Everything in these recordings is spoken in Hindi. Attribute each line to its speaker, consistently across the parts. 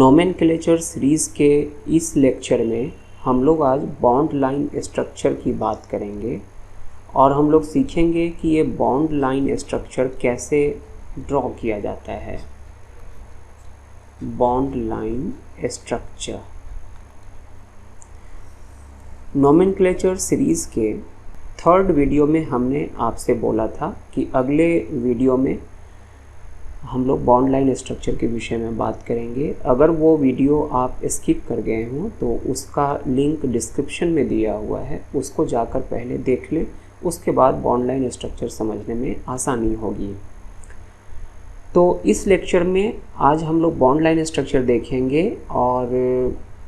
Speaker 1: नोमेनक्लेचर सीरीज़ के इस लेक्चर में हम लोग आज बॉन्ड लाइन स्ट्रक्चर की बात करेंगे और हम लोग सीखेंगे कि ये बॉन्ड लाइन स्ट्रक्चर कैसे ड्रॉ किया जाता है। Bond line structure nomenclature series के थर्ड वीडियो में हमने आपसे बोला था कि अगले वीडियो में हम लोग बॉन्ड लाइन स्ट्रक्चर के विषय में बात करेंगे। अगर वो वीडियो आप स्किप कर गए हों तो उसका लिंक डिस्क्रिप्शन में दिया हुआ है, उसको जाकर पहले देख लें, उसके बाद बॉन्ड लाइन स्ट्रक्चर समझने में आसानी होगी। तो इस लेक्चर में आज हम लोग बॉन्ड लाइन स्ट्रक्चर देखेंगे और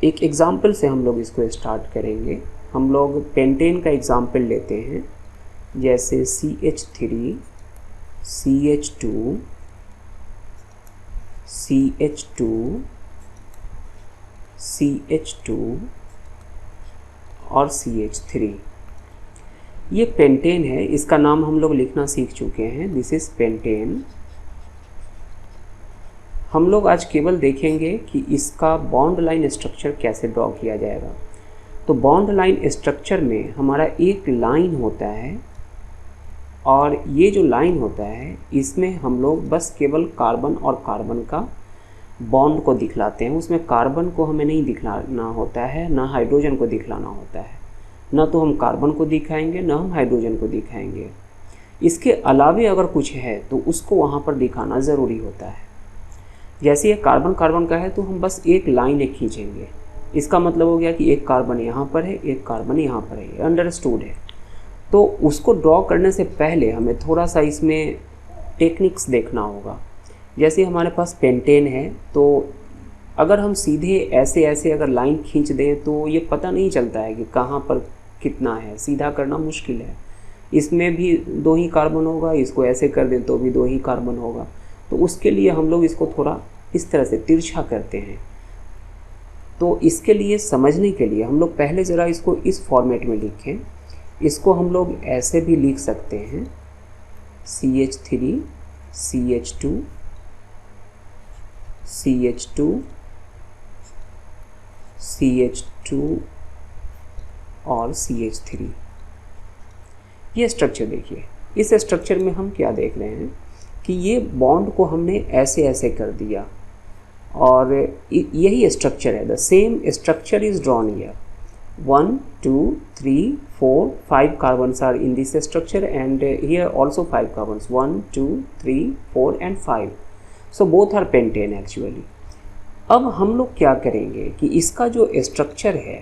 Speaker 1: एक एग्ज़ाम्पल से हम लोग इसको स्टार्ट करेंगे। हम लोग पेंटेन का एग्ज़ाम्पल लेते हैं, जैसे CH3 CH2 CH2 CH2 और CH3। ये पेंटेन है, इसका नाम हम लोग लिखना सीख चुके हैं। This is pentane. हम लोग आज केवल देखेंगे कि इसका बॉन्ड लाइन स्ट्रक्चर कैसे ड्रॉ किया जाएगा। तो बॉन्ड लाइन स्ट्रक्चर में हमारा एक लाइन होता है और ये जो लाइन होता है इसमें हम लोग बस केवल कार्बन और कार्बन का बॉन्ड को दिखलाते हैं। उसमें कार्बन को हमें नहीं दिखलाना होता है, ना हाइड्रोजन को दिखलाना होता है। ना तो हम कार्बन को दिखाएंगे, ना हम हाइड्रोजन को दिखाएंगे। इसके अलावे अगर कुछ है तो उसको वहाँ पर दिखाना ज़रूरी होता है। जैसे ये कार्बन कार्बन का है तो हम बस एक लाइन खींचेंगे। इसका मतलब हो गया कि एक कार्बन यहाँ पर है, एक कार्बन यहाँ पर है। अंडरस्टूड है। तो उसको ड्रॉ करने से पहले हमें थोड़ा सा इसमें टेक्निक्स देखना होगा। जैसे हमारे पास पेंटेन है तो अगर हम सीधे ऐसे ऐसे अगर लाइन खींच दें तो ये पता नहीं चलता है कि कहाँ पर कितना है। सीधा करना मुश्किल है। इसमें भी 2 ही कार्बन होगा, इसको ऐसे कर दें तो भी 2 ही कार्बन होगा। तो उसके लिए हम लोग इसको थोड़ा इस तरह से तिरछा करते हैं। तो इसके लिए समझने के लिए हम लोग पहले ज़रा इसको इस फॉर्मेट में लिखें। इसको हम लोग ऐसे भी लिख सकते हैं, CH3 CH2 CH2 CH2 और CH3। ये स्ट्रक्चर देखिए। इस स्ट्रक्चर में हम क्या देख रहे हैं कि ये बॉन्ड को हमने ऐसे ऐसे कर दिया और यही स्ट्रक्चर है। The same structure is drawn here. 1 2 3 4 5 carbons are in this structure and here also 5 carbons, 1 2 3 4 and 5. so both are pentane actually. अब हम लोग क्या करेंगे कि इसका जो स्ट्रक्चर है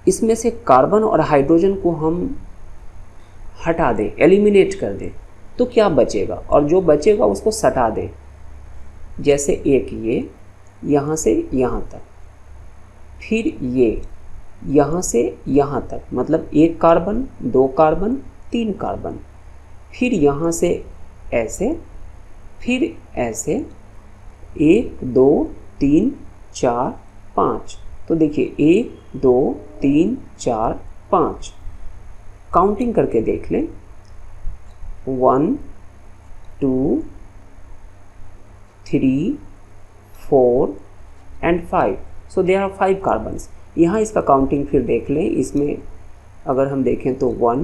Speaker 1: इसमें से कार्बन और हाइड्रोजन को हम हटा दें, एलिमिनेट कर दें, तो क्या बचेगा और जो बचेगा उसको सटा दें। जैसे एक ये यहाँ से यहाँ तक, फिर ये यहाँ से यहाँ तक, मतलब 1 कार्बन 2 कार्बन 3 कार्बन, फिर यहाँ से ऐसे, फिर ऐसे 1 2 3 4 5। तो देखिए 1 2 3 4 5 काउंटिंग करके देख लें। 1 2 3 4 and 5. So there are 5 carbons. यहाँ इसका काउंटिंग फिर देख लें। इसमें अगर हम देखें तो 1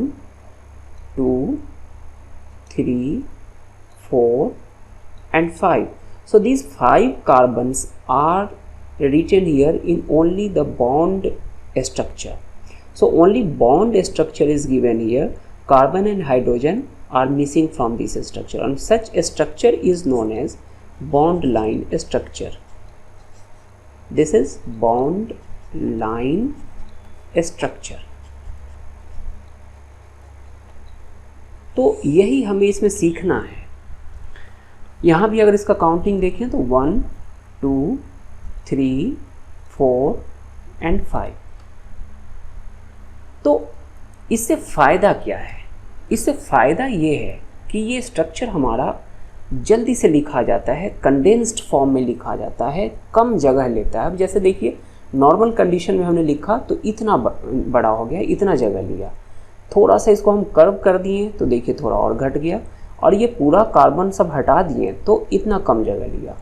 Speaker 1: 2 3 4 and 5. So these 5 carbons are written here in only the bond structure. So only bond structure is given here. Carbon and hydrogen are missing from this structure, and such a structure is known as bond line structure. This is bond line structure. तो यही हमें इसमें सीखना है। यहाँ भी अगर इसका काउंटिंग देखें तो 1 2 3 4 and 5। तो इससे फ़ायदा क्या है? इससे फ़ायदा ये है कि ये स्ट्रक्चर हमारा जल्दी से लिखा जाता है, कंडेंस्ड फॉर्म में लिखा जाता है, कम जगह लेता है। अब जैसे देखिए नॉर्मल कंडीशन में हमने लिखा तो इतना बड़ा हो गया, इतना जगह लिया। थोड़ा सा इसको हम कर्व कर दिए तो देखिए थोड़ा और घट गया, और ये पूरा कार्बन सब हटा दिए तो इतना कम जगह लिया।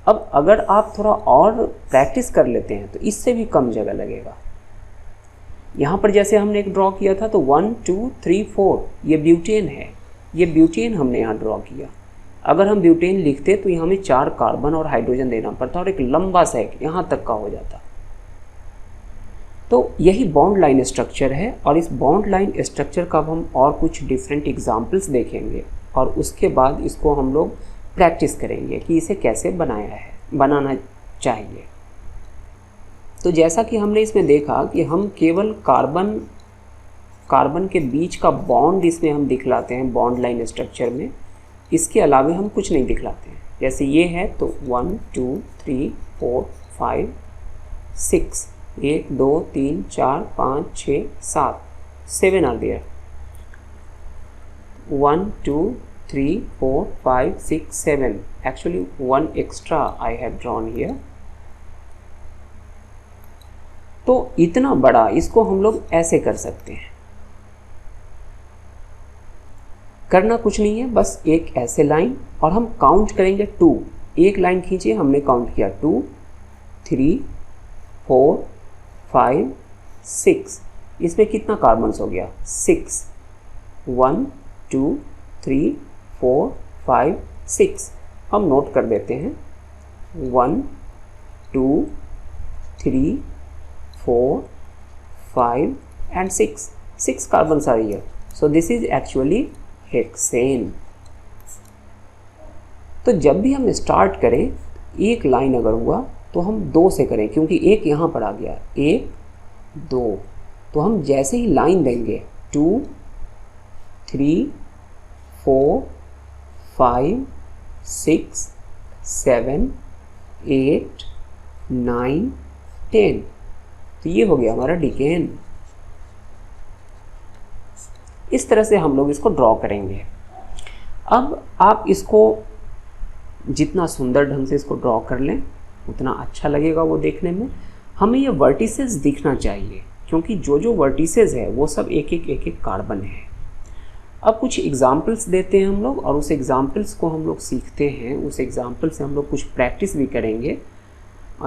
Speaker 1: अब अगर आप थोड़ा और प्रैक्टिस कर लेते हैं तो इससे भी कम जगह लगेगा। यहाँ पर जैसे हमने एक ड्रॉ किया था तो 1 2 3 4 ये ब्यूटेन है, ये ब्यूटेन हमने यहाँ ड्रॉ किया। अगर हम ब्यूटेन लिखते तो यहाँ हमें 4 कार्बन और हाइड्रोजन देना पड़ता और एक लंबा सा एक यहाँ तक का हो जाता। तो यही बॉन्ड लाइन स्ट्रक्चर है और इस बॉन्ड लाइन स्ट्रक्चर का अब हम और कुछ डिफरेंट एग्जाम्पल्स देखेंगे और उसके बाद इसको हम लोग प्रैक्टिस करेंगे कि इसे कैसे बनाना चाहिए। तो जैसा कि हमने इसमें देखा कि हम केवल कार्बन के बीच का बॉन्ड इसमें हम दिखलाते हैं बॉन्ड लाइन स्ट्रक्चर में, इसके अलावा हम कुछ नहीं दिखलाते हैं। जैसे ये है तो 1 2 3 4 5 6 1 2 3 4 5 6 7 7 are there. 1 2 3 4 5 6 7 actually one extra I have drawn here। तो इतना बड़ा इसको हम लोग ऐसे कर सकते हैं, करना कुछ नहीं है, बस एक ऐसे लाइन और हम काउंट करेंगे 2। एक लाइन खींचिए, हमने काउंट किया 2 3 4 5 6। इसमें कितना कार्बन्स हो गया 6। 1 2 3 4 5 6 हम नोट कर देते हैं 1 2 3 4 5 and 6 carbons are here, so this is actually hexane. तो जब भी हम स्टार्ट करें एक लाइन अगर हुआ तो हम 2 से करें, क्योंकि एक यहाँ पर आ गया 1 2। तो हम जैसे ही लाइन देंगे 2 3 4 5 6 7 8 9 10, तो ये हो गया हमारा डिकेन। इस तरह से हम लोग इसको ड्रॉ करेंगे। अब आप इसको जितना सुंदर ढंग से इसको ड्रॉ कर लें उतना अच्छा लगेगा वो देखने में। हमें ये वर्टिसेस दिखना चाहिए, क्योंकि जो वर्टिसेस है वो सब एक एक कार्बन है। अब कुछ एग्जाम्पल्स देते हैं हम लोग और उस एग्जाम्पल्स को हम लोग सीखते हैं, उस एग्जाम्पल से हम लोग कुछ प्रैक्टिस भी करेंगे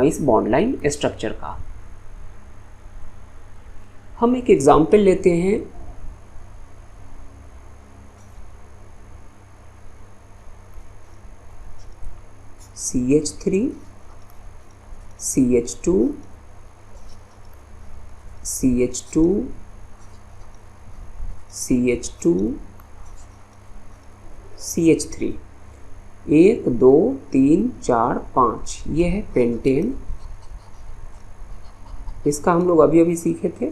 Speaker 1: इस बॉन्ड लाइन स्ट्रक्चर का। हम एक एग्जाम्पल लेते हैं CH3 CH2 CH2 CH2 CH3 1 2 3 4 5 ये है पेंटेन। इसका हम लोग अभी सीखे थे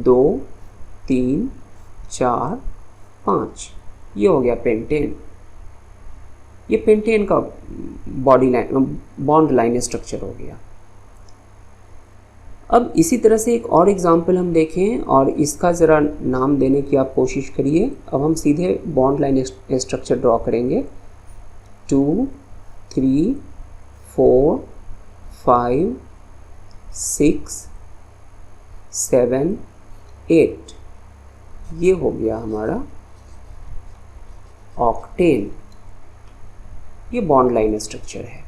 Speaker 1: 2 3 4 5, ये हो गया पेंटेन। ये पेंटेन का बॉन्ड लाइन स्ट्रक्चर हो गया। अब इसी तरह से एक और एग्जांपल हम देखें और इसका ज़रा नाम देने की आप कोशिश करिए। अब हम सीधे बॉन्ड लाइन स्ट्रक्चर ड्रॉ करेंगे 2 3 4 5 6 7 8, ये हो गया हमारा ऑक्टेन। ये बॉन्ड लाइन स्ट्रक्चर है।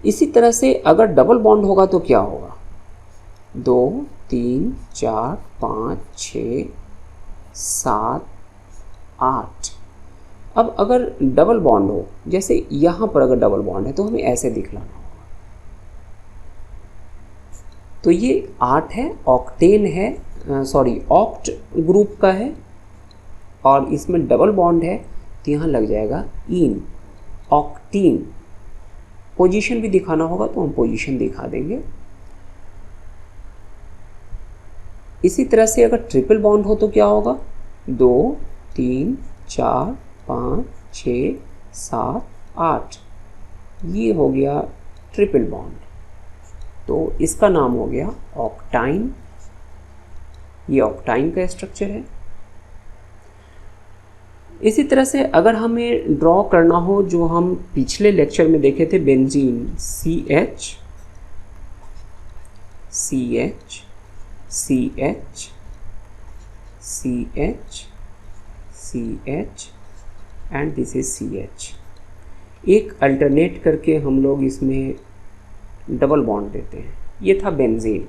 Speaker 1: इसी तरह से अगर डबल बॉन्ड होगा तो क्या होगा 2 3 4 5 6 7 8। अब अगर डबल बॉन्ड हो, जैसे यहाँ पर अगर डबल बॉन्ड है तो हमें ऐसे दिखलाना होगा। तो ये 8 है, ऑक्टेन है, ऑक्ट ग्रुप का है और इसमें डबल बॉन्ड है तो यहाँ लग जाएगा इन, ऑक्टीन। पोजीशन भी दिखाना होगा तो हम पोजीशन दिखा देंगे। इसी तरह से अगर ट्रिपल बॉन्ड हो तो क्या होगा 2 3 4 5 6 7 8, ये हो गया ट्रिपल बॉन्ड, तो इसका नाम हो गया ऑक्टाइन। ये ऑक्टाइन का स्ट्रक्चर है। इसी तरह से अगर हमें ड्रॉ करना हो जो हम पिछले लेक्चर में देखे थे benzene CH CH CH CH CH and this is CH। एक अल्टरनेट करके हम लोग इसमें डबल बॉन्ड देते हैं। ये था बेंजीन।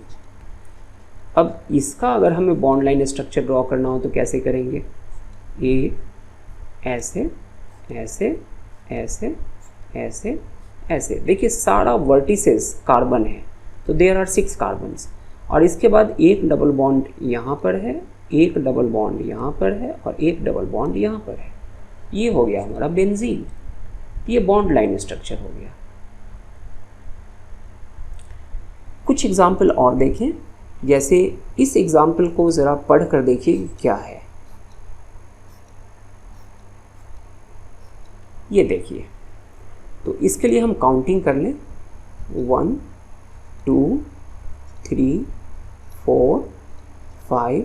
Speaker 1: अब इसका अगर हमें बॉन्ड लाइन स्ट्रक्चर ड्रॉ करना हो तो कैसे करेंगे? ए ऐसे ऐसे ऐसे ऐसे ऐसे। देखिए सारा वर्टिसेस कार्बन है, तो देयर आर 6 कार्बन्स, और इसके बाद एक डबल बॉन्ड यहाँ पर है, एक डबल बॉन्ड यहाँ पर है, और एक डबल बॉन्ड यहाँ पर है। ये हो गया हमारा बेंजीन। ये बॉन्ड लाइन स्ट्रक्चर हो गया। कुछ एग्जाम्पल और देखें, जैसे इस एग्जाम्पल को ज़रा पढ़ कर देखिए क्या है। ये देखिए, तो इसके लिए हम काउंटिंग कर लें 1 2 3 4 5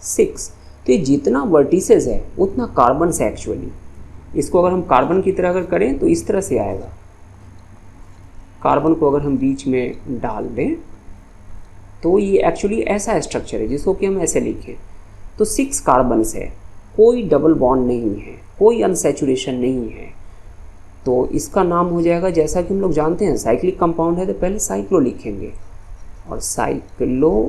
Speaker 1: 6। तो ये जितना वर्टिसेस है उतना कार्बन है एक्चुअली। इसको अगर हम कार्बन की तरह अगर करें तो इस तरह से आएगा। कार्बन को अगर हम बीच में डाल दें तो ये एक्चुअली ऐसा स्ट्रक्चर है जिसको कि हम ऐसे लिखें। तो 6 कार्बन्स है, कोई डबल बॉन्ड नहीं है, कोई अनसैचुरेशन नहीं है, तो इसका नाम हो जाएगा, जैसा कि हम लोग जानते हैं साइक्लिक कंपाउंड है तो पहले साइक्लो लिखेंगे, और साइक्लोहेक्सेन।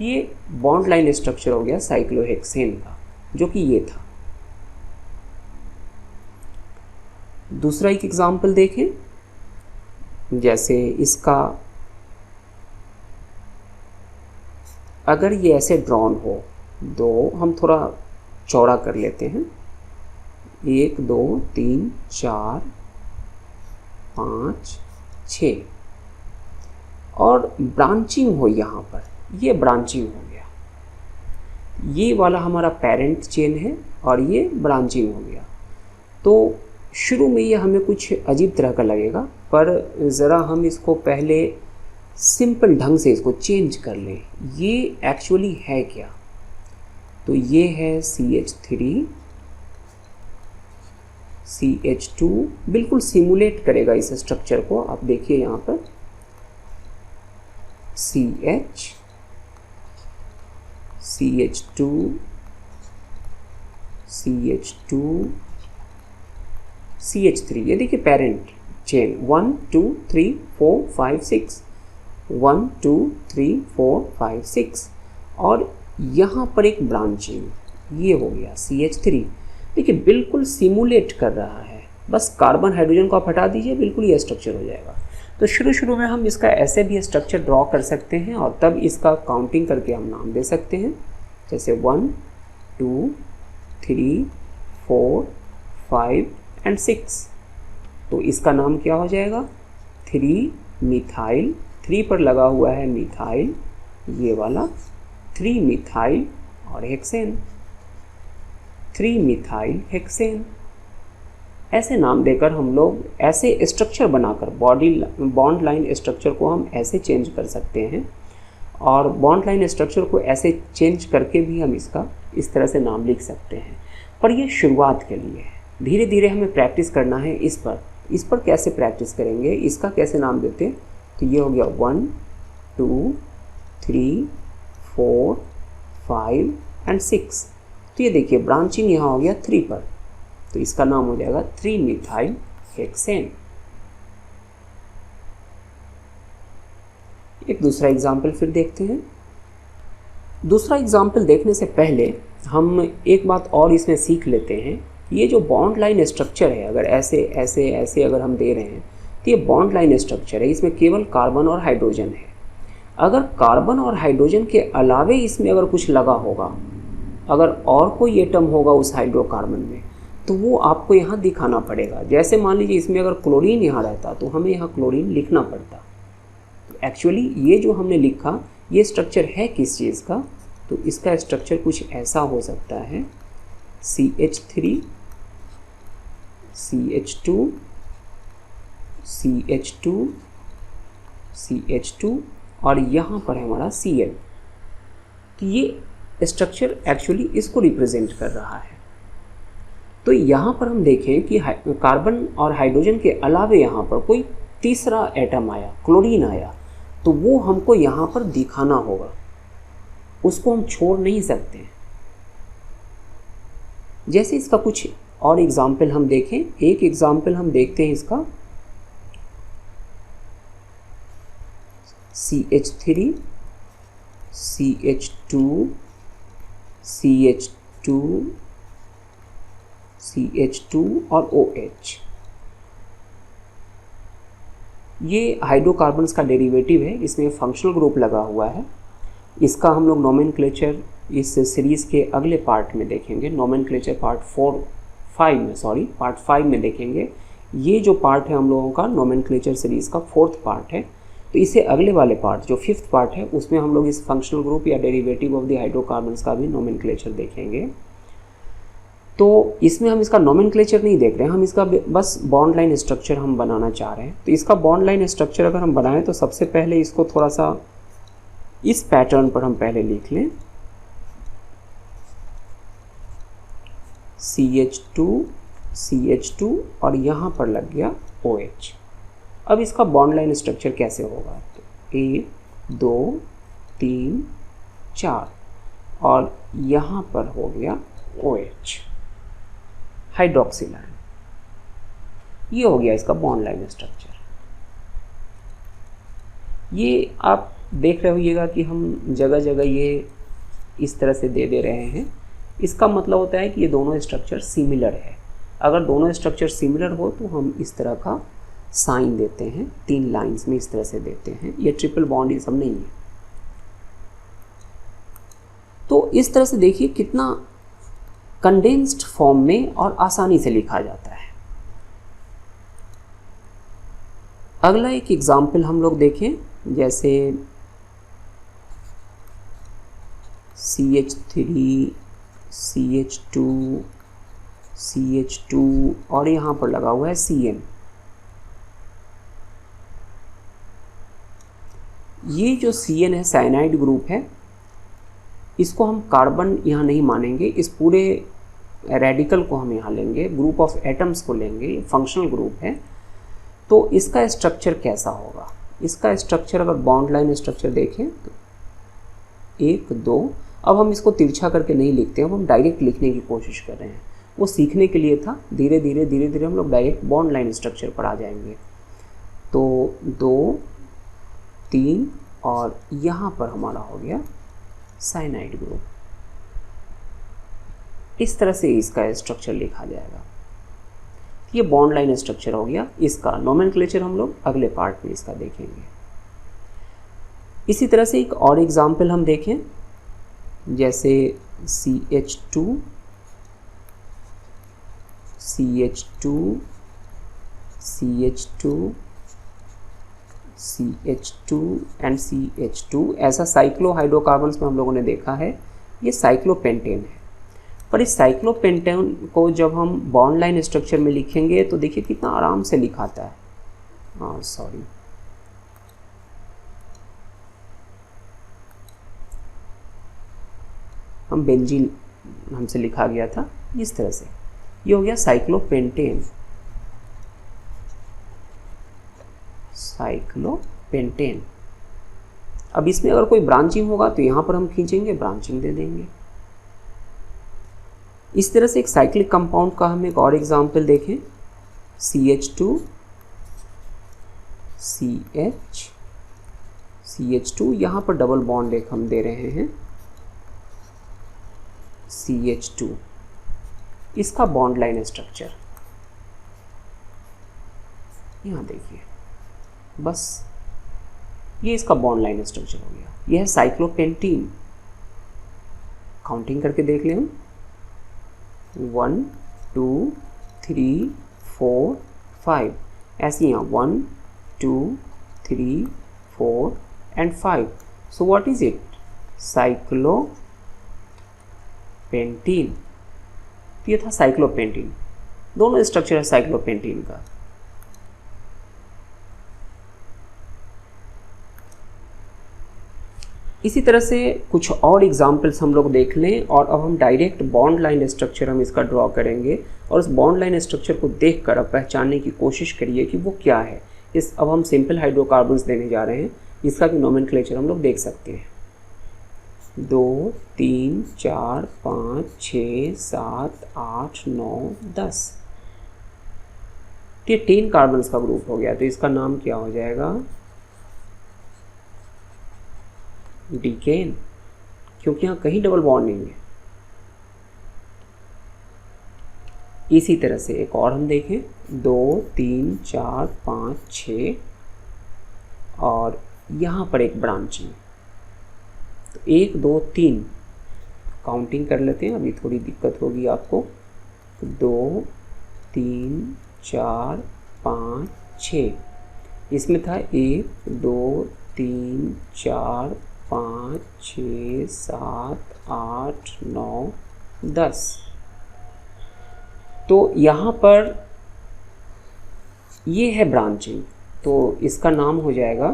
Speaker 1: ये बॉन्ड लाइन स्ट्रक्चर हो गया साइक्लोहेक्सेन का, जो कि ये था। दूसरा एक एग्जाम्पल देखें, जैसे इसका अगर ये ऐसे ड्रॉन हो, दो हम थोड़ा चौड़ा कर लेते हैं, 1 2 3 4 5 6, और ब्रांचिंग हो यहाँ पर, ये ब्रांचिंग हो गया। ये वाला हमारा पेरेंट चेन है और ये ब्रांचिंग हो गया। तो शुरू में ये हमें कुछ अजीब तरह का लगेगा, पर ज़रा हम इसको पहले सिंपल ढंग से इसको चेंज कर लें। ये एक्चुअली है क्या? तो ये है CH3 CH2, बिल्कुल सिमुलेट करेगा इस स्ट्रक्चर को। आप देखिए यहाँ पर CH CH2 CH2 CH3। ये देखिए पेरेंट चेन 1 2 3 4 5 6, 1 2 3 4 5 6, और यहाँ पर एक ब्रांचिंग, ये हो गया CH3। देखिए बिल्कुल सिमुलेट कर रहा है, बस कार्बन हाइड्रोजन को आप हटा दीजिए, बिल्कुल ये स्ट्रक्चर हो जाएगा। तो शुरू में हम इसका ऐसे भी स्ट्रक्चर ड्रॉ कर सकते हैं, और तब इसका काउंटिंग करके हम नाम दे सकते हैं, जैसे 1 2 3 4 5 एंड 6। तो इसका नाम क्या हो जाएगा? 3 मिथाइल, 3 पर लगा हुआ है मिथाइल, ये वाला 3 मिथाइल और हेक्सेन, 3 मिथाइल हेक्सेन। ऐसे नाम देकर हम लोग ऐसे स्ट्रक्चर बनाकर बॉन्ड लाइन स्ट्रक्चर को हम ऐसे चेंज कर सकते हैं, और बॉन्ड लाइन स्ट्रक्चर को ऐसे चेंज करके भी हम इसका इस तरह से नाम लिख सकते हैं। पर ये शुरुआत के लिए है, धीरे धीरे हमें प्रैक्टिस करना है इस पर कैसे प्रैक्टिस करेंगे, इसका कैसे नाम देते हैं। तो ये हो गया 1 2 3 4 5 एंड 6। तो ये देखिए ब्रांचिंग यहाँ हो गया 3 पर, तो इसका नाम हो जाएगा 3 मिथाइल हेक्सेन। एक दूसरा एग्जाम्पल फिर देखते हैं। दूसरा एग्जाम्पल देखने से पहले हम एक बात और इसमें सीख लेते हैं। ये जो बॉन्ड लाइन स्ट्रक्चर है, अगर ऐसे ऐसे ऐसे अगर हम दे रहे हैं तो ये बॉन्ड लाइन स्ट्रक्चर है, इसमें केवल कार्बन और हाइड्रोजन है। अगर कार्बन और हाइड्रोजन के अलावे इसमें अगर कुछ लगा होगा, अगर और कोई एटम होगा उस हाइड्रोकार्बन में, तो वो आपको यहाँ दिखाना पड़ेगा। जैसे मान लीजिए इसमें अगर क्लोरीन यहाँ रहता तो हमें यहाँ क्लोरीन लिखना पड़ता। तो एक्चुअली ये जो हमने लिखा ये स्ट्रक्चर है किस चीज़ का? तो इसका स्ट्रक्चर कुछ ऐसा हो सकता है, CH3 CH2 CH2 CH2, और यहाँ पर है हमारा Cl। तो ये स्ट्रक्चर एक्चुअली इसको रिप्रेजेंट कर रहा है। तो यहाँ पर हम देखें कि कार्बन और हाइड्रोजन के अलावे यहाँ पर कोई तीसरा एटम आया, क्लोरीन आया, तो वो हमको यहाँ पर दिखाना होगा, उसको हम छोड़ नहीं सकते। जैसे इसका कुछ और एग्जाम्पल हम देखें, एक एग्जाम्पल हम देखते हैं इसका, CH3, CH2, CH2, CH2 और OH। ये हाइड्रोकार्बन्स का डेरिवेटिव है, इसमें फंक्शनल ग्रुप लगा हुआ है। इसका हम लोग नोमेनक्लेचर इस सीरीज़ के अगले पार्ट में देखेंगे, नोमेनक्लेचर पार्ट 5 में देखेंगे। ये जो पार्ट है हम लोगों का नोमेनक्लेचर सीरीज़ का 4th पार्ट है। तो इससे अगले वाले पार्ट जो 5th पार्ट है उसमें हम लोग इस फंक्शनल ग्रुप या डेरिवेटिव ऑफ द हाइड्रोकार्बन्स का भी नोमेनक्लेचर देखेंगे। तो इसमें हम इसका नोमेनक्लेचर नहीं देख रहे हैं, हम इसका बस बॉन्ड लाइन स्ट्रक्चर हम बनाना चाह रहे हैं। तो इसका बॉन्ड लाइन स्ट्रक्चर अगर हम बनाएं तो सबसे पहले इसको थोड़ा सा इस पैटर्न पर हम पहले लिख लें, CH2, CH2 और यहाँ पर लग गया OH। अब इसका बॉन्ड लाइन स्ट्रक्चर कैसे होगा, तो 1 2 3 4 और यहाँ पर हो गया OH, हाइड्रोक्सिल आयन। ये हो गया इसका बॉन्ड लाइन स्ट्रक्चर। ये आप देख रहे होइएगा कि हम जगह जगह ये इस तरह से दे रहे हैं। इसका मतलब होता है कि ये दोनों स्ट्रक्चर सिमिलर है। अगर दोनों स्ट्रक्चर सिमिलर हो तो हम इस तरह का साइन देते हैं, 3 लाइंस में इस तरह से देते हैं। ये ट्रिपल बॉन्ड ये सब नहीं है। तो इस तरह से देखिए कितना कंडेंस्ड फॉर्म में और आसानी से लिखा जाता है। अगला एक एग्जाम्पल हम लोग देखें, जैसे CH3, CH2, CH2 और यहाँ पर लगा हुआ है CN। ये जो CN है साइनाइड ग्रुप है, इसको हम कार्बन यहाँ नहीं मानेंगे, इस पूरे रेडिकल को हम यहाँ लेंगे, ग्रुप ऑफ एटम्स को लेंगे, फंक्शनल ग्रुप है। तो इसका स्ट्रक्चर कैसा होगा, इसका स्ट्रक्चर अगर बॉन्ड लाइन स्ट्रक्चर देखें तो 1 2, अब हम इसको तिरछा करके नहीं लिखते, अब हम डायरेक्ट लिखने की कोशिश कर रहे हैं। वो सीखने के लिए था, धीरे धीरे हम लोग डायरेक्ट बॉन्ड लाइन स्ट्रक्चर पर आ जाएंगे। तो 2 3 और यहाँ पर हमारा हो गया साइनाइड ग्रुप। इस तरह से इसका स्ट्रक्चर लिखा जाएगा। ये बॉन्ड लाइन स्ट्रक्चर हो गया। इसका नोमेनक्लेचर हम लोग अगले पार्ट में इसका देखेंगे। इसी तरह से एक और एग्जाम्पल हम देखें, जैसे CH2, CH2, CH2, CH2 and CH2। ऐसा साइक्लोहाइड्रोकार्बन्स में हम लोगों ने देखा है, ये साइक्लोपेंटेन है। पर इस साइक्लोपेंटेन को जब हम बॉन्ड लाइन स्ट्रक्चर में लिखेंगे तो देखिए कितना आराम से लिखाता है। हम बेंजीन हमसे लिखा गया था इस तरह से, ये हो गया साइक्लोपेंटेन। साइक्लोपेंटेन। अब इसमें अगर कोई ब्रांचिंग होगा तो यहाँ पर हम खींचेंगे, ब्रांचिंग दे देंगे। इस तरह से एक साइक्लिक कंपाउंड का हम एक और एग्जाम्पल देखें, CH2, CH2, यहाँ पर डबल बॉन्ड एक हम दे रहे हैं CH2। इसका बॉन्ड लाइन स्ट्रक्चर यहाँ देखिए, बस ये इसका बॉन्ड लाइन स्ट्रक्चर हो गया। यह है साइक्लोपेंटीन। काउंटिंग करके देख लें हम, 1 2 3 4 5, ऐसे यहाँ 1 2 3 4 and 5। So what is it, साइक्लोपेंटीन। तो ये था साइक्लोपेंटीन। दोनों स्ट्रक्चर है साइक्लोपेंटीन का। इसी तरह से कुछ और एग्जाम्पल्स हम लोग देख लें, और अब हम डायरेक्ट बॉन्ड लाइन स्ट्रक्चर हम इसका ड्रॉ करेंगे, और उस बॉन्ड लाइन स्ट्रक्चर को देखकर अब पहचानने की कोशिश करिए कि वो क्या है। अब हम सिंपल हाइड्रोकार्बन्स देने जा रहे हैं, इसका भी नोमेनक्लेचर हम लोग देख सकते हैं। 2 3 4 5 6 7 8 9 10। ये 10 कार्बन्स का ग्रुप हो गया, तो इसका नाम क्या हो जाएगा? डीकेन, क्योंकि यहाँ कहीं डबल बॉन्ड नहीं है। इसी तरह से एक और हम देखें, 2 3 4 5 6 और यहाँ पर एक ब्रांचिंग, तो 1 2 3 काउंटिंग कर लेते हैं, अभी थोड़ी दिक्कत होगी आपको। 2 3 4 5 6, इसमें था 1 2 3 4 5 6 7 8 9 10। तो यहाँ पर ये है ब्रांचिंग, तो इसका नाम हो जाएगा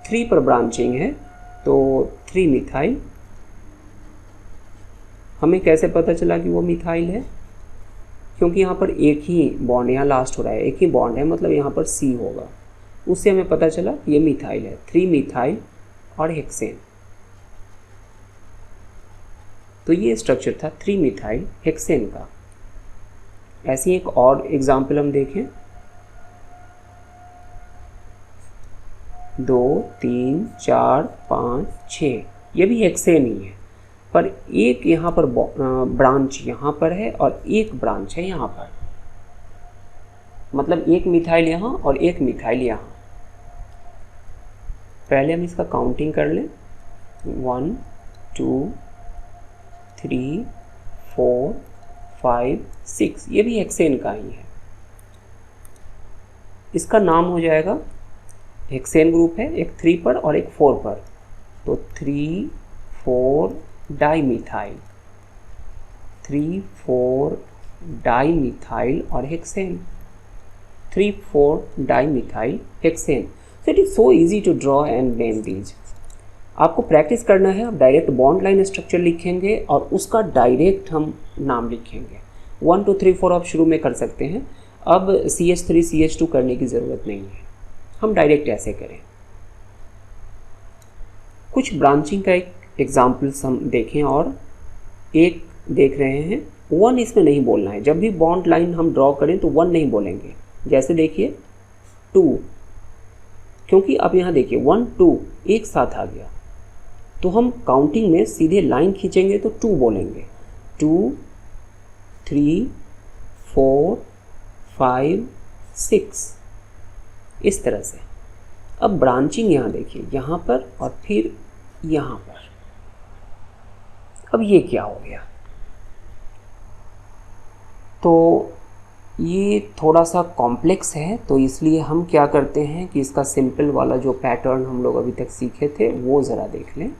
Speaker 1: 3 पर ब्रांचिंग है, तो 3 मिथाइल। हमें कैसे पता चला कि वो मिथाइल है? क्योंकि यहाँ पर एक ही बॉन्ड, यहाँ लास्ट हो रहा है, एक ही बॉन्ड है, मतलब यहाँ पर C होगा, उससे हमें पता चला कि ये मिथाइल है। 3 मिथाइल और हेक्सेन, तो ये स्ट्रक्चर था 3 मिथाइल हेक्सेन का। ऐसी एक और एग्जाम्पल हम देखें, 2 3 4 5 6, ये भी हेक्सेन ही है, पर एक यहाँ पर ब्रांच यहाँ पर है और एक ब्रांच है यहाँ पर, मतलब एक मिथाइल यहाँ और एक मिथाइल यहाँ। पहले हम इसका काउंटिंग कर लें, 1 2 3 4 5 6, ये भी हेक्सेन का ही है। इसका नाम हो जाएगा, हेक्सेन ग्रुप है, एक 3 पर और एक 4 पर, तो 3 4 डाइमिथाइल, 3 4 डाइमिथाइल और hexane, 3 4 dimethyl hexane. So it is so easy to draw and name these. आपको प्रैक्टिस करना है, आप डायरेक्ट बॉन्ड लाइन स्ट्रक्चर लिखेंगे और उसका डायरेक्ट हम नाम लिखेंगे। 1 2 3 4 आप शुरू में कर सकते हैं, अब CH3 CH2 करने की ज़रूरत नहीं है, हम डायरेक्ट ऐसे करें। कुछ ब्रांचिंग का एक एग्जाम्पल्स हम देखें, और एक देख रहे हैं 1 इसमें नहीं बोलना है, जब भी बॉन्ड लाइन हम ड्रॉ करें तो 1 नहीं बोलेंगे। जैसे देखिए 2, क्योंकि अब यहाँ देखिए 1 2 एक साथ आ गया, तो हम काउंटिंग में सीधे लाइन खींचेंगे तो 2 बोलेंगे, 2 3 4 5 6, इस तरह से। अब ब्रांचिंग यहाँ देखिए, यहाँ पर और फिर यहाँ पर। अब ये क्या हो गया? तो ये थोड़ा सा कॉम्प्लेक्स है, तो इसलिए हम क्या करते हैं कि इसका सिंपल वाला जो पैटर्न हम लोग अभी तक सीखे थे वो ज़रा देख लें।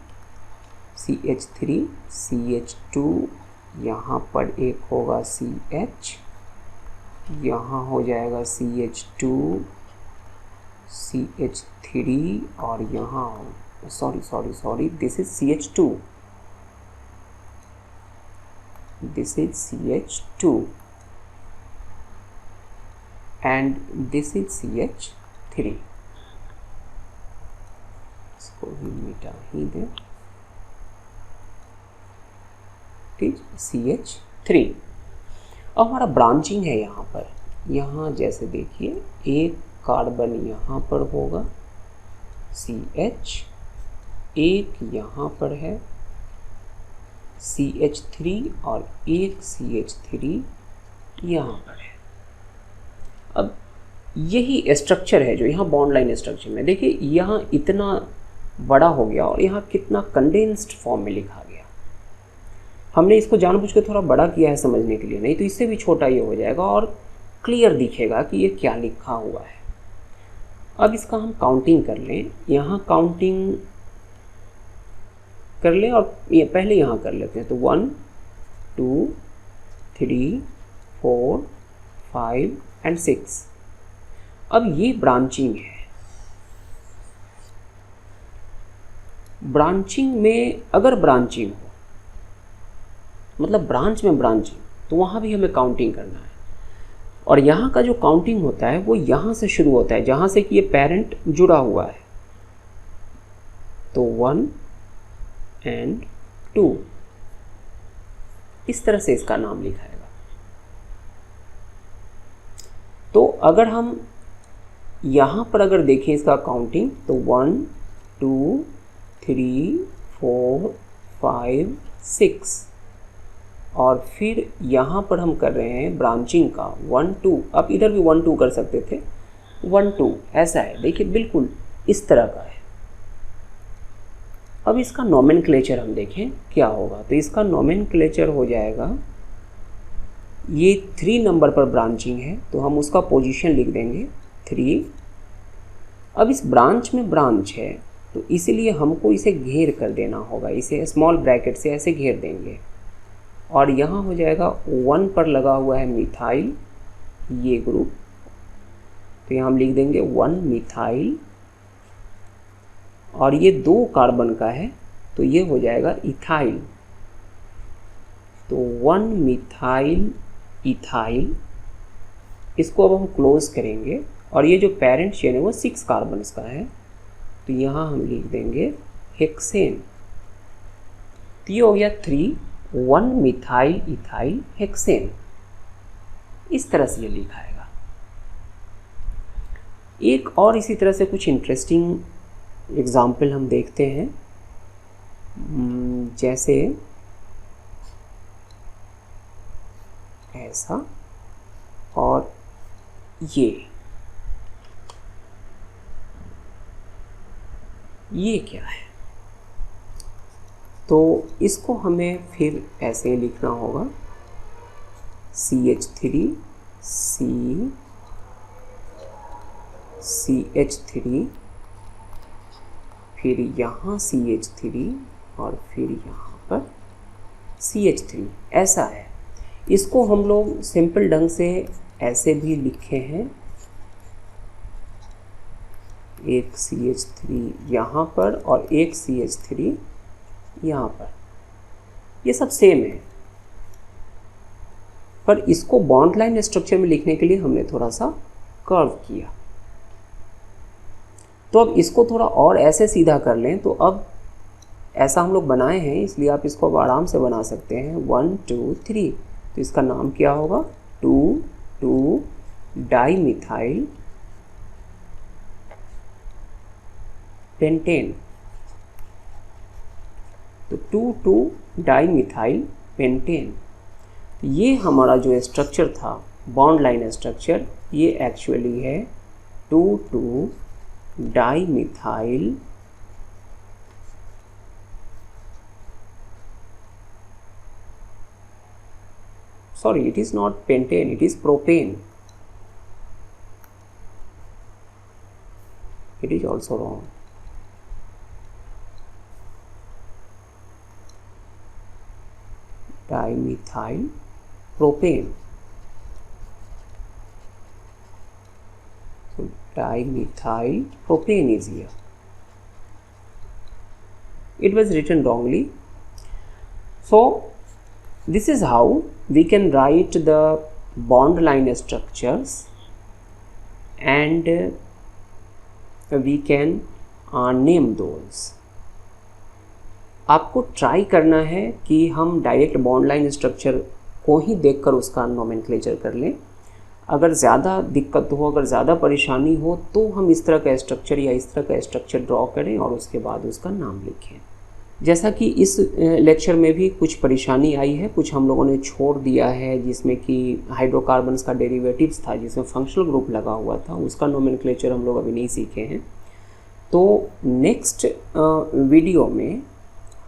Speaker 1: CH3 CH2, यहाँ पर एक होगा CH, यहाँ हो जाएगा CH2 CH3 और यहाँ sorry this is CH2, this is CH2 and this is CH3, इसको भी मिटा ही दे, ठीक, CH3। अब हमारा ब्रांचिंग है यहाँ पर, यहाँ जैसे देखिए एक कार्बन यहाँ पर होगा CH, एक यहाँ पर है CH3 और एक CH3 यहाँ पर है। अब यही स्ट्रक्चर है जो यहाँ बॉन्ड लाइन स्ट्रक्चर में, देखिए यहाँ इतना बड़ा हो गया और यहाँ कितना कंडेंस्ड फॉर्म में लिखा गया। हमने इसको जानबूझ के थोड़ा बड़ा किया है समझने के लिए, नहीं तो इससे भी छोटा ये हो जाएगा और क्लियर दिखेगा कि ये क्या लिखा हुआ है। अब इसका हम काउंटिंग कर लें, यहाँ काउंटिंग कर लें और ये पहले यहाँ कर लेते हैं, तो 1 2 3 4 5 एंड 6। अब ये ब्रांचिंग है। ब्रांचिंग में अगर ब्रांचिंग हो, मतलब ब्रांच में ब्रांचिंग, तो वहाँ भी हमें काउंटिंग करना है। और यहाँ का जो काउंटिंग होता है वो यहाँ से शुरू होता है, जहाँ से कि ये पेरेंट जुड़ा हुआ है। तो 1 एंड 2, इस तरह से इसका नाम लिखाएगा। तो अगर हम यहाँ पर अगर देखें इसका काउंटिंग, तो 1 2 3 4 5 6, और फिर यहाँ पर हम कर रहे हैं ब्रांचिंग का 1 2, आप इधर भी 1 2 कर सकते थे, 1 2 ऐसा है, देखिए बिल्कुल इस तरह का है। अब इसका नोमेनक्लेचर हम देखें क्या होगा, तो इसका नोमेनक्लेचर हो जाएगा, ये 3 नंबर पर ब्रांचिंग है तो हम उसका पोजीशन लिख देंगे 3। अब इस ब्रांच में ब्रांच है तो इसीलिए हमको इसे घेर कर देना होगा, इसे स्मॉल ब्रैकेट से ऐसे घेर देंगे, और यहाँ हो जाएगा 1 पर लगा हुआ है मिथाइल ये ग्रुप, तो यहाँ हम लिख देंगे 1 मिथाइल, और ये 2 कार्बन का है तो ये हो जाएगा इथाइल, तो 1 मिथाइल इथाइल। इसको अब हम क्लोज करेंगे, और ये जो पेरेंट चेन है वो 6 कार्बन का है, तो यहाँ हम लिख देंगे हेक्सेन। तो ये हो गया 3 1 मिथाइल इथाइल हेक्सेन, इस तरह से ये लिखाएगा। एक और इसी तरह से कुछ इंटरेस्टिंग एग्जाम्पल हम देखते हैं, जैसे ऐसा और ये क्या है, तो इसको हमें फिर ऐसे ही लिखना होगा CH3 CH3, फिर यहाँ CH3 और फिर यहाँ पर CH3, ऐसा है। इसको हम लोग सिंपल ढंग से ऐसे भी लिखे हैं, एक CH3 यहाँ पर और एक CH3 यहाँ पर, ये सब सेम है, पर इसको बॉन्ड लाइन स्ट्रक्चर में लिखने के लिए हमने थोड़ा सा कर्व किया। तो अब इसको थोड़ा और ऐसे सीधा कर लें, तो अब ऐसा हम लोग बनाए हैं इसलिए आप इसको अब आराम से बना सकते हैं 1 2 3, तो इसका नाम क्या होगा 2 2 डाइमिथाइल पेंटेन, तो 2 2 डाइमिथाइल पेंटेन। तो ये हमारा जो स्ट्रक्चर था बॉन्ड लाइन स्ट्रक्चर, ये एक्चुअली है 2 2 dimethyl sorry, it is not pentane, it is propane. It is also wrong. Dimethyl propane. So dimethyl propane is here. It was written wrongly. So this is how we can write the bond line structures, and we can name those. आपको ट्राई करना है कि हम डायरेक्ट बॉन्ड लाइन स्ट्रक्चर को ही देखकर उसका नोमेनक्लेचर कर लें। अगर ज़्यादा दिक्कत हो, अगर ज़्यादा परेशानी हो, तो हम इस तरह का स्ट्रक्चर या इस तरह का स्ट्रक्चर ड्रॉ करें और उसके बाद उसका नाम लिखें। जैसा कि इस लेक्चर में भी कुछ परेशानी आई है, कुछ हम लोगों ने छोड़ दिया है, जिसमें कि हाइड्रोकार्बन्स का डेरिवेटिव्स था जिसमें फंक्शनल ग्रुप लगा हुआ था, उसका नोमेनक्लेचर हम लोग अभी नहीं सीखे हैं। तो नेक्स्ट वीडियो में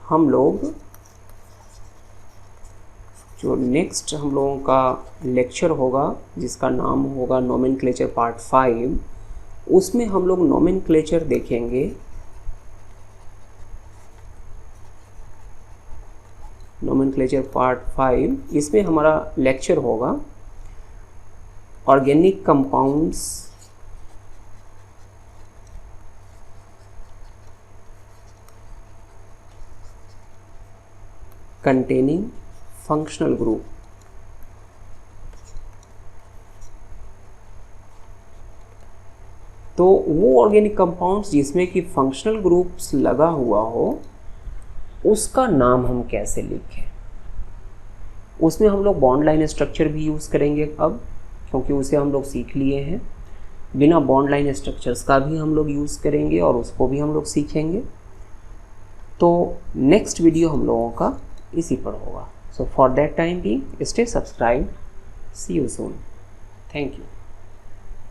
Speaker 1: हम लोग जो नेक्स्ट हम लोगों का लेक्चर होगा जिसका नाम होगा नोमेनक्लेचर पार्ट 5, उसमें हम लोग नोमेनक्लेचर देखेंगे। नोमेनक्लेचर पार्ट 5, इसमें हमारा लेक्चर होगा organic compounds containing functional group. तो वो ऑर्गेनिक कंपाउंड्स जिसमें कि फंक्शनल ग्रुप्स लगा हुआ हो, उसका नाम हम कैसे लिखें। उसमें हम लोग बॉन्ड लाइन स्ट्रक्चर भी यूज़ करेंगे अब, क्योंकि उसे हम लोग सीख लिए हैं। बिना बॉन्ड लाइन स्ट्रक्चर्स का भी हम लोग यूज़ करेंगे और उसको भी हम लोग सीखेंगे। तो नेक्स्ट वीडियो हम लोगों का इसी पर होगा। So for that time be stay subscribe, see you soon, thank you.